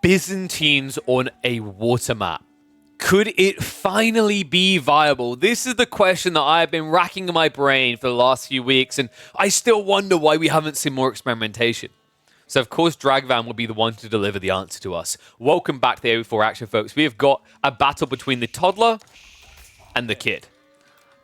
Byzantines on a water map. Could it finally be viable? This is the question that I've been racking in my brain for the last few weeks, and I still wonder why we haven't seen more experimentation. So, of course, Dragvan will be the one to deliver the answer to us. Welcome back to the AO4 action, folks. We have got a battle between the toddler and the kid.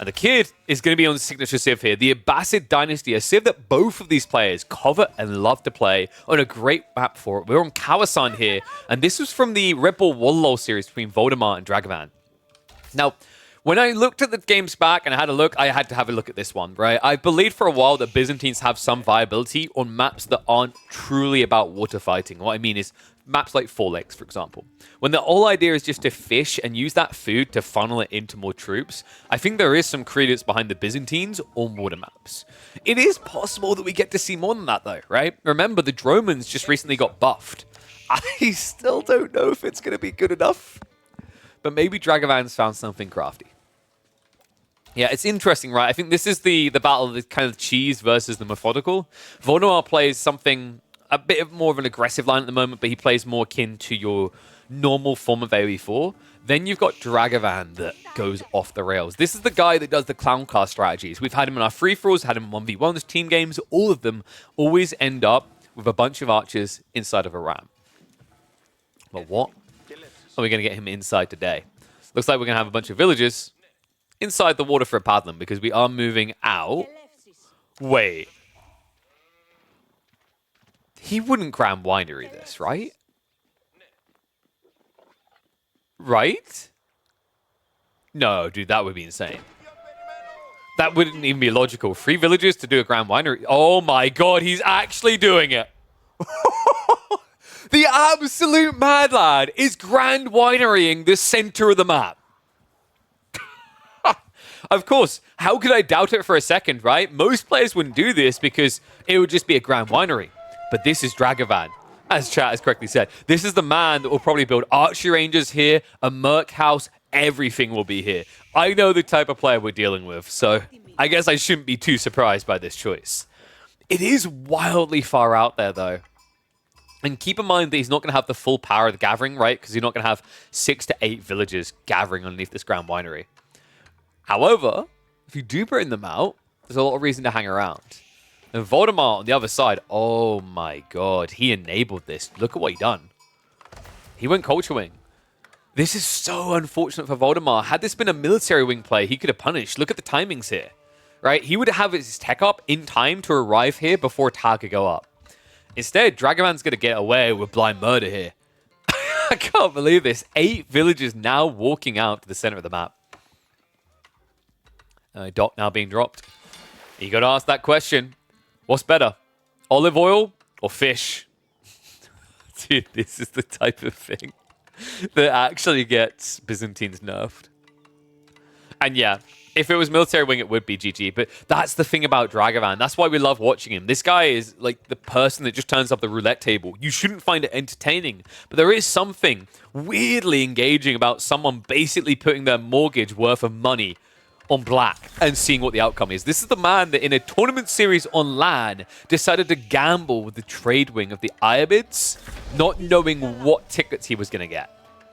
And the kid is going to be on the signature civ here. The Abbasid dynasty, a civ that both of these players covet and love to play on a great map for it. We're on Kawasan here, and this was from the Red Bull Wallol series between Voldemar and Dragavan. Now, when I looked at the games back and I had to have a look at this one, right? I believed for a while that Byzantines have some viability on maps that aren't truly about water fighting. What I mean is maps like Four Lakes, for example. When the whole idea is just to fish and use that food to funnel it into more troops, I think there is some credence behind the Byzantines on water maps. It is possible that we get to see more than that, though, right? Remember, the Dromans just recently got buffed. I still don't know if it's going to be good enough, but maybe Dragavan's found something crafty. Yeah, it's interesting, right? I think this is the battle of the kind of cheese versus the methodical. Voldemar plays something a bit more of an aggressive line at the moment, but he plays more akin to your normal form of AoE4. Then you've got Dragavan that goes off the rails. This is the guy that does the clown car strategies. We've had him in our free-for-alls, had him in 1v1s, team games. All of them always end up with a bunch of archers inside of a ram. But what are we going to get him inside today? Looks like we're going to have a bunch of villagers inside the water for a paddling because we are moving out. Wait. He wouldn't Grand Winery this, right? Right? No, dude, that would be insane. That wouldn't even be logical. 3 villagers to do a Grand Winery. Oh my god, he's actually doing it. The absolute mad lad is Grand Winerying the center of the map. Of course, how could I doubt it for a second, right? Most players wouldn't do this because it would just be a Grand Winery. But this is Dragavan, as chat has correctly said. This is the man that will probably build archery ranges here, a merc house, everything will be here. I know the type of player we're dealing with, so I guess I shouldn't be too surprised by this choice. It is wildly far out there, though. And keep in mind that he's not going to have the full power of the gathering, right? Because you're not going to have 6 to 8 villagers gathering underneath this Grand Winery. However, if you do bring them out, there's a lot of reason to hang around. And Voldemar on the other side, oh my god, he enabled this. Look at what he done. He went Culture Wing. This is so unfortunate for Voldemar. Had this been a military wing play, he could have punished. Look at the timings here, right? He would have his tech up in time to arrive here before Tag could go up. Instead, Dragavan's going to get away with blind murder here. I can't believe this. 8 villagers now walking out to the center of the map. Doc now being dropped. You got to ask that question. What's better, olive oil or fish? Dude, this is the type of thing that actually gets Byzantines nerfed. And yeah, if it was military wing, it would be GG. But that's the thing about Dragavan. That's why we love watching him. This guy is like the person that just turns up the roulette table. You shouldn't find it entertaining. But there is something weirdly engaging about someone basically putting their mortgage worth of money on black and seeing what the outcome is. This is the man that in a tournament series on LAN decided to gamble with the trade wing of the Ayyubids, not knowing what tickets he was going to get.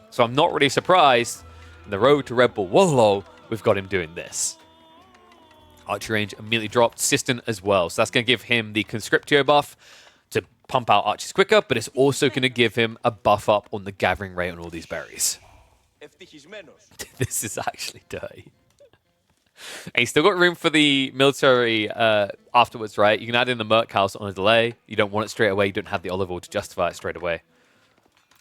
So I'm not really surprised. In the road to Red Bull Wallol, we've got him doing this. Archer range immediately dropped. Sistan as well. So that's going to give him the Conscriptio buff to pump out archers quicker, but it's also going to give him a buff up on the gathering rate on all these berries. This is actually dirty. And you still got room for the military afterwards, right? You can add in the Merc House on a delay. You don't want it straight away. You don't have the olive oil to justify it straight away.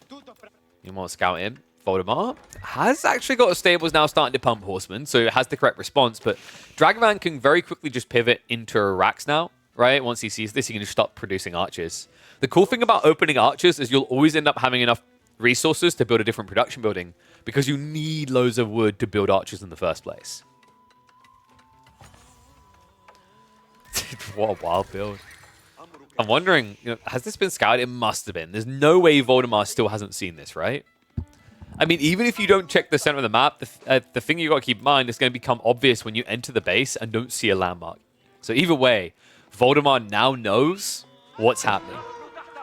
You want to scout in. Voldemar has actually got a stables now starting to pump horsemen, so it has the correct response. But Dragavan can very quickly just pivot into Arax now, right? Once he sees this, he can just stop producing archers. The cool thing about opening archers is you'll always end up having enough resources to build a different production building because you need loads of wood to build archers in the first place. What a wild build. I'm wondering, has this been scouted? It must have been. There's no way Voldemar still hasn't seen this, right? I mean, even if you don't check the center of the map, the thing you got to keep in mind is going to become obvious when you enter the base and don't see a landmark. So either way, Voldemar now knows what's happening.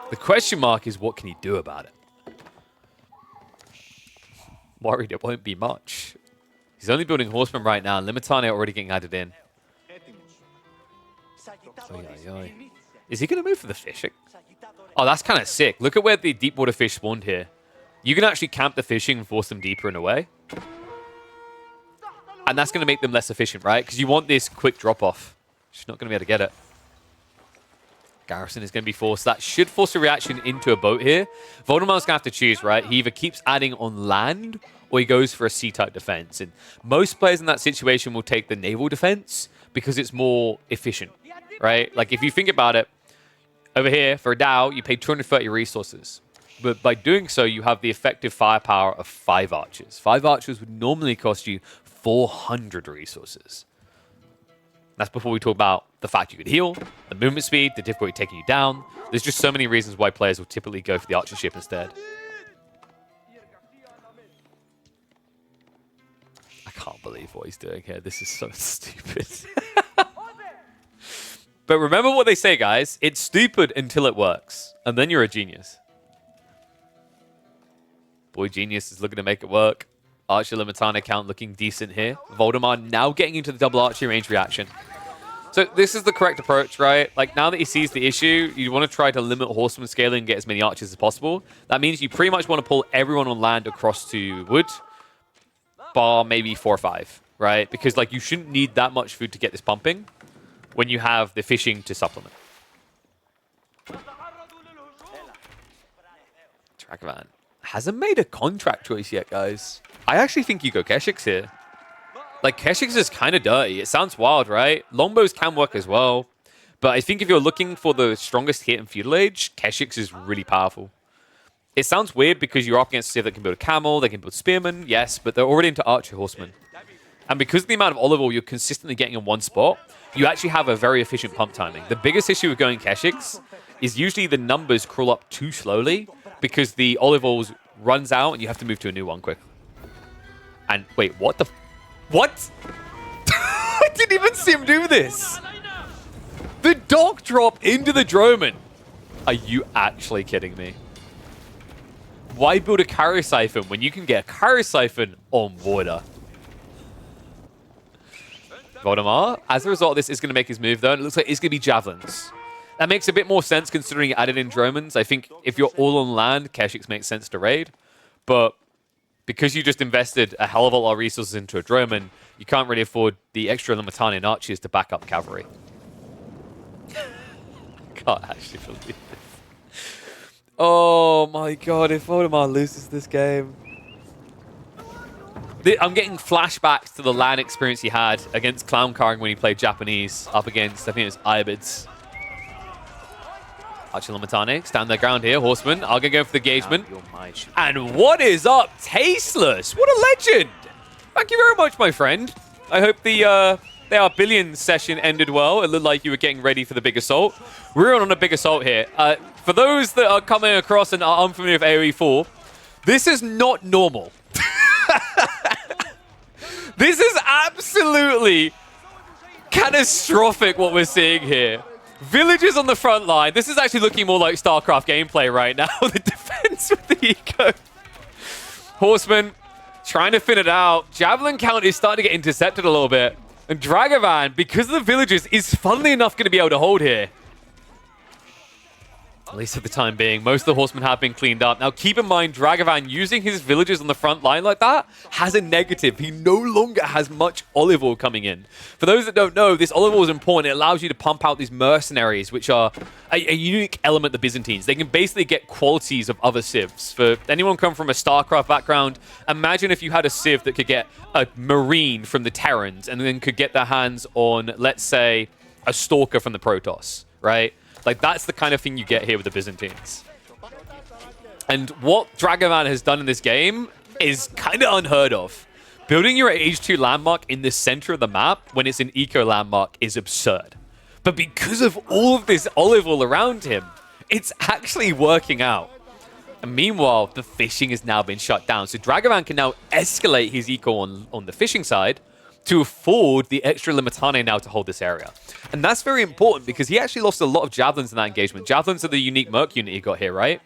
The question mark is, what can he do about it? worried it won't be much. He's only building horsemen right now. Limitane already getting added in. Oy, oy, oy. Is he going to move for the fishing? Oh, that's kind of sick. Look at where the deep water fish spawned here. You can actually camp the fishing and force them deeper and away. And that's going to make them less efficient, right? Because you want this quick drop-off. She's not going to be able to get it. Garrison is going to be forced. That should force a reaction into a boat here. Voldemar's going to have to choose, right? He either keeps adding on land or he goes for a sea-type defense. And most players in that situation will take the naval defense because it's more efficient, right? Like, if you think about it, over here, for a Dao, you pay 230 resources. But by doing so, you have the effective firepower of 5 archers. 5 archers would normally cost you 400 resources. That's before we talk about the fact you could heal, the movement speed, the difficulty taking you down. There's just so many reasons why players will typically go for the archer ship instead. I can't believe what he's doing here. This is so stupid. But remember what they say, guys. It's stupid until it works. And then you're a genius. Boy, Genius is looking to make it work. Archer Limitana count looking decent here. Voldemar now getting into the double archery range reaction. So this is the correct approach, right? Like, now that he sees the issue, you want to try to limit horseman scaling and get as many archers as possible. That means you pretty much want to pull everyone on land across to wood, bar maybe 4 or 5, right? Because, like, you shouldn't need that much food to get this pumping when you have the fishing to supplement. Dragavan hasn't made a contract choice yet, guys. I actually think you go Keshix here. Like, Keshix is kind of dirty. It sounds wild, right? Longbows can work as well. But I think if you're looking for the strongest hit in Feudal Age, Keshix is really powerful. It sounds weird because you're up against a civ that can build a camel, they can build spearmen, yes, but they're already into archer horsemen. And because of the amount of olive oil you're consistently getting in one spot, you actually have a very efficient pump timing. The biggest issue with going Keshix is usually the numbers crawl up too slowly because the olive oil runs out and you have to move to a new one quick. And wait, what the... What? I didn't even see him do this. The dock drop into the Droman. Are you actually kidding me? Why build a carrier siphon when you can get a carrier siphon on water? Voldemar, as a result of this, is going to make his move, though, and it looks like it's going to be javelins. That makes a bit more sense considering you added in Dromans. I think if you're all on land, Keshix makes sense to raid. But because you just invested a hell of a lot of resources into a Droman, you can't really afford the extra Limitanian archers to back up cavalry. Can't actually believe this. Oh my god, if Voldemar loses this game... I'm getting flashbacks to the LAN experience he had against Clowncarring when he played Japanese up against, I think it was Ayyubid. Archer Limitane, stand their ground here. Horseman, I'm going to go for the engagement. And what is up, Tasteless? What a legend! Thank you very much, my friend. I hope the our billion session ended well. It looked like you were getting ready for the big assault. We're on a big assault here. For those that are coming across and are unfamiliar with AoE 4, this is not normal. This is absolutely catastrophic what we're seeing here. Villagers on the front line. This is actually looking more like StarCraft gameplay right now. The defense with the eco. Horseman trying to thin it out. Javelin count is starting to get intercepted a little bit. And Dragavan, because of the villagers, is funnily enough going to be able to hold here. At least for the time being. Most of the horsemen have been cleaned up. Now, keep in mind, Dragavan using his villagers on the front line like that has a negative. He no longer has much olive oil coming in. For those that don't know, this olive oil is important. It allows you to pump out these mercenaries, which are a unique element of the Byzantines. They can basically get qualities of other civs. For anyone come from a StarCraft background, imagine if you had a civ that could get a marine from the Terrans and then could get their hands on, let's say, a stalker from the Protoss, right? Like, that's the kind of thing you get here with the Byzantines. And what Dragavan has done in this game is kind of unheard of. Building your H2 landmark in the center of the map when it's an eco landmark is absurd. But because of all of this olive oil around him, it's actually working out. And meanwhile, the fishing has now been shut down. So Dragavan can now escalate his eco on the fishing side to afford the extra Limitane now to hold this area. And that's very important because he actually lost a lot of Javelins in that engagement. Javelins are the unique Merc unit he got here, right?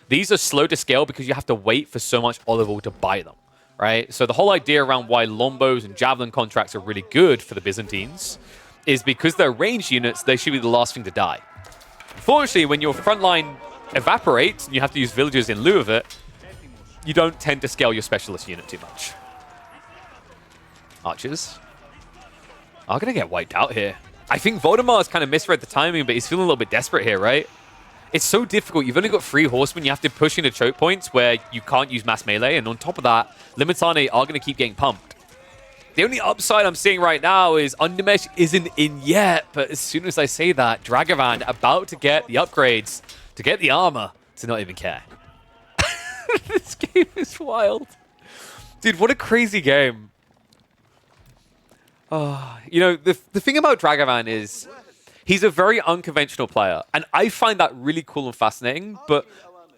These are slow to scale because you have to wait for so much olive oil to buy them, right? So the whole idea around why longbows and javelin contracts are really good for the Byzantines is because they're ranged units, they should be the last thing to die. Unfortunately, when your front line evaporates and you have to use villagers in lieu of it, you don't tend to scale your specialist unit too much. Archers are going to get wiped out here. I think Voldemar's kind of misread the timing, but he's feeling a little bit desperate here, right? It's so difficult. You've only got 3 horsemen. You have to push into choke points where you can't use mass melee. And on top of that, Limitane are going to keep getting pumped. The only upside I'm seeing right now is Undermesh isn't in yet. But as soon as I say that, Dragavan about to get the upgrades, to get the armor, to not even care. This game is wild. Dude, what a crazy game. You know, the thing about Dragavan is he's a very unconventional player. And I find that really cool and fascinating. But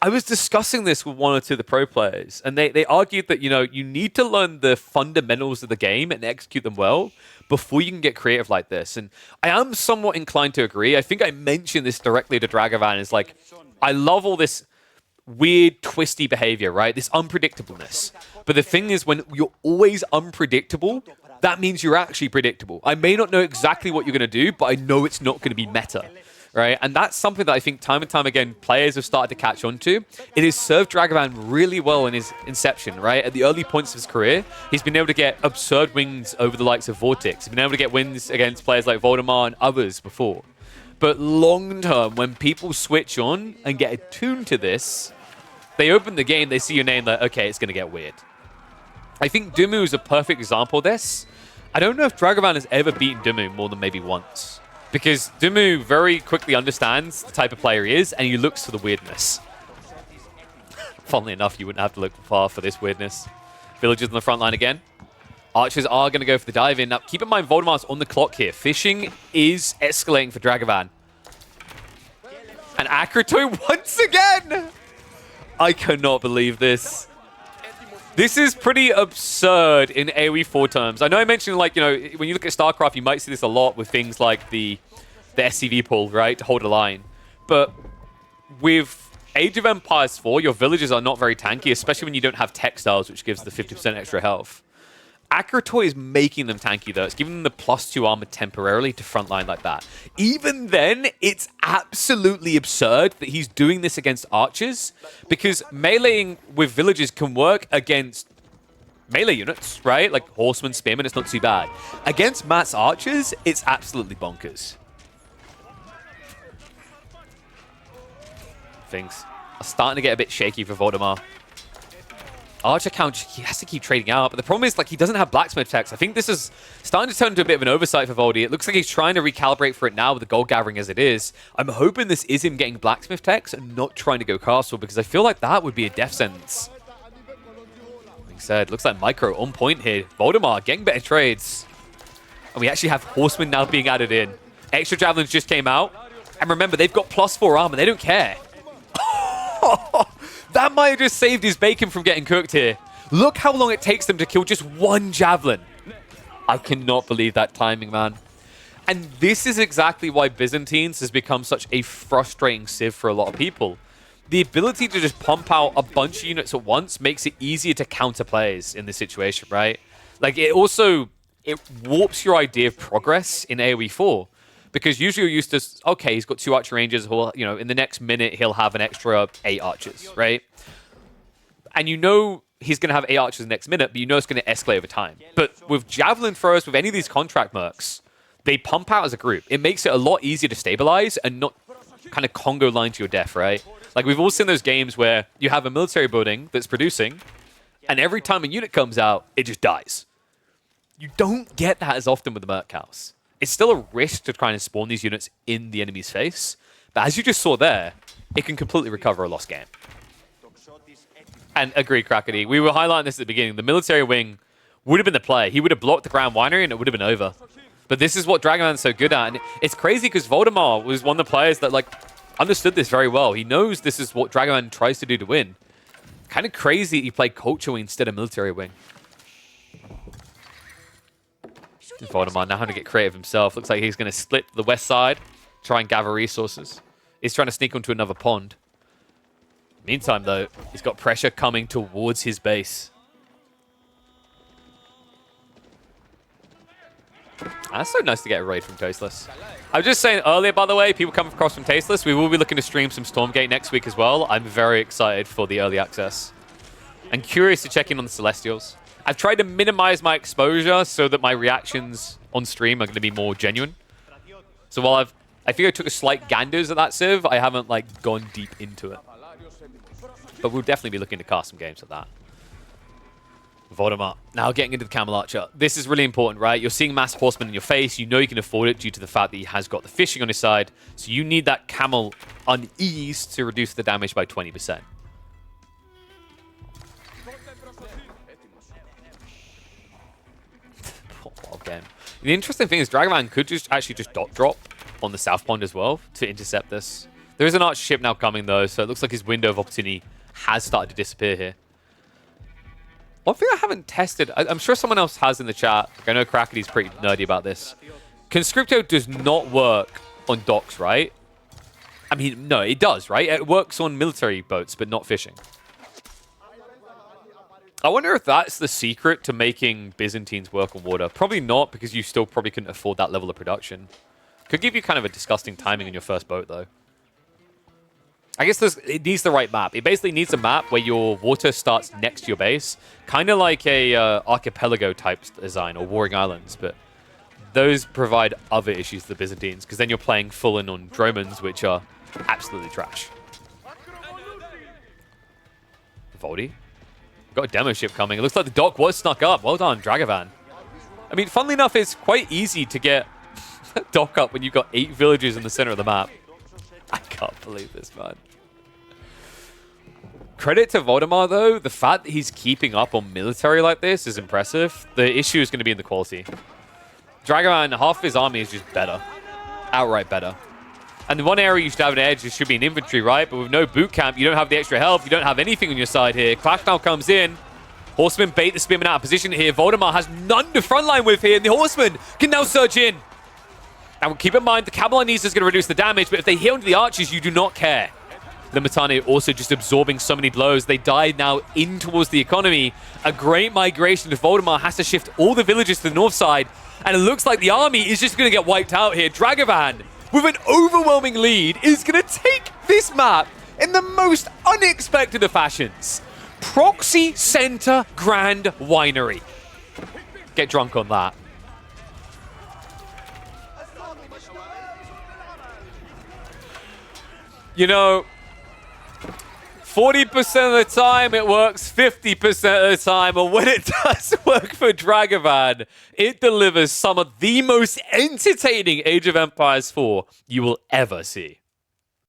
I was discussing this with one or two of the pro players. And they argued that, you know, you need to learn the fundamentals of the game and execute them well before you can get creative like this. And I am somewhat inclined to agree. I think I mentioned this directly to Dragavan. Is like, I love all this weird, twisty behavior, right? This unpredictableness. But the thing is, when you're always unpredictable, that means you're actually predictable. I may not know exactly what you're going to do, but I know it's not going to be meta, right? And that's something that I think time and time again, players have started to catch on to. It has served Dragavan really well in his inception, right? At the early points of his career, he's been able to get absurd wins over the likes of Vortex. He's been able to get wins against players like Voldemar and others before. But long term, when people switch on and get attuned to this, they open the game, they see your name, like, okay, it's going to get weird. I think Dumu is a perfect example of this. I don't know if Dragavan has ever beaten Dumu more than maybe once. Because Dumu very quickly understands the type of player he is, and he looks for the weirdness. Funnily enough, you wouldn't have to look far for this weirdness. Villagers on the front line again. Archers are going to go for the dive in. Now, keep in mind, Voldemar's on the clock here. Fishing is escalating for Dragavan. And Akratoy once again! I cannot believe this. This is pretty absurd in AoE 4 terms. I know I mentioned, like, you know, when you look at StarCraft, you might see this a lot with things like the SCV pull, right, to hold a line. But with Age of Empires 4, your villages are not very tanky, especially when you don't have textiles, which gives the 50% extra health. Akratoy is making them tanky, though. It's giving them the +2 armor temporarily to frontline like that. Even then, it's absolutely absurd that he's doing this against archers, because meleeing with villagers can work against melee units, right? Like horsemen, spearmen, it's not too bad. Against Matt's archers, it's absolutely bonkers. Things are starting to get a bit shaky for Voldemar. Archer count, he has to keep trading out, but the problem is, like, he doesn't have blacksmith techs. I think this is starting to turn into a bit of an oversight for Voldy. It looks like he's trying to recalibrate for it now with the gold gathering as it is. I'm hoping this is him getting blacksmith techs and not trying to go castle, because I feel like that would be a death sentence. Like I said, looks like Micro on point here. Voldemar getting better trades. And we actually have horsemen now being added in. Extra javelins just came out. And remember, they've got +4 armor. They don't care. That might have just saved his bacon from getting cooked here. Look how long it takes them to kill just one javelin. I cannot believe that timing, man. And this is exactly why Byzantines has become such a frustrating civ for a lot of people. The ability to just pump out a bunch of units at once makes it easier to counter plays in this situation, right? Like, it warps your idea of progress in AoE 4. Because usually you're used to, okay, he's got 2 archer ranges, or, you know, in the next minute he'll have an extra 8 archers, right? And you know he's going to have 8 archers the next minute, but you know it's going to escalate over time. But with javelin throwers, with any of these contract mercs, they pump out as a group. It makes it a lot easier to stabilize and not kind of Congo line to your death, right? Like, we've all seen those games where you have a military building that's producing, and every time a unit comes out, it just dies. You don't get that as often with the merc house. It's still a risk to try and spawn these units in the enemy's face. But as you just saw there, it can completely recover a lost game. And agree, Crackety. We were highlighting this at the beginning. The military wing would have been the play. He would have blocked the Grand Winery and it would have been over. But this is what Dragavan's so good at. And it's crazy because Voldemar was one of the players that, like, understood this very well. He knows this is what Dragavan tries to do to win. Kind of crazy he played culture wing instead of military wing. Voldemar now having to get creative himself. Looks like he's going to split the west side, try and gather resources. He's trying to sneak onto another pond. Meantime, though, he's got pressure coming towards his base. That's so nice to get a raid from Tasteless. I was just saying earlier, by the way, people come across from Tasteless. We will be looking to stream some Stormgate next week as well. I'm very excited for the early access. I'm curious to check in on the Celestials. I've tried to minimize my exposure so that my reactions on stream are going to be more genuine. So while I think I took a slight ganders at that Civ, I haven't like gone deep into it. But we'll definitely be looking to cast some games at that. Voldemort. Now getting into the Camel Archer. This is really important, right? You're seeing mass horsemen in your face. You know you can afford it due to the fact that he has got the fishing on his side. So you need that Camel unease to reduce the damage by 20%. Wild game. The interesting thing is Dragoman could just actually just dot drop on the South Pond as well to intercept this. There is an archer ship now coming though, so it looks like his window of opportunity has started to disappear here. One thing I haven't tested, I'm sure someone else has in the chat. I know Crackety's pretty nerdy about this. Conscripto does not work on docks, right? I mean, no, it does, right? It works on military boats, but not fishing. I wonder if that's the secret to making Byzantines work on water. Probably not, because you still probably couldn't afford that level of production. Could give you kind of a disgusting timing in your first boat, though. I guess it needs the right map. It basically needs a map where your water starts next to your base. Kind of like a archipelago type design or Warring Islands, but those provide other issues to the Byzantines because then you're playing full in on Dromans, which are absolutely trash. Voldy. Got a demo ship coming. It looks like the dock was snuck up. Well done, Dragovan. I mean, funnily enough, it's quite easy to get a dock up when you've got 8 villages in the center of the map. I can't believe this, man. Credit to Voldemar, though. The fact that he's keeping up on military like this is impressive. The issue is going to be in the quality. Dragoman, half of his army is just better. Outright better. And the one area you should have an edge should be in infantry, right? But with no boot camp, you don't have the extra health. You don't have anything on your side here. Clash now comes in. Horsemen bait the spearmen out of position here. Voldemar has none to frontline with here. And the horsemen can now surge in. And keep in mind, the Camelanese is going to reduce the damage, but if they hit onto the archers, you do not care. The Matane also just absorbing so many blows. They died now in towards the economy. A great migration. Voldemar has to shift all the villages to the north side, and it looks like the army is just going to get wiped out here. Dragovan, with an overwhelming lead, is going to take this map in the most unexpected of fashions. Proxy Center Grand Winery. Get drunk on that. You know, 40% of the time it works 50% of the time, and when it does work for Dragovan, it delivers some of the most entertaining Age of Empires 4 you will ever see.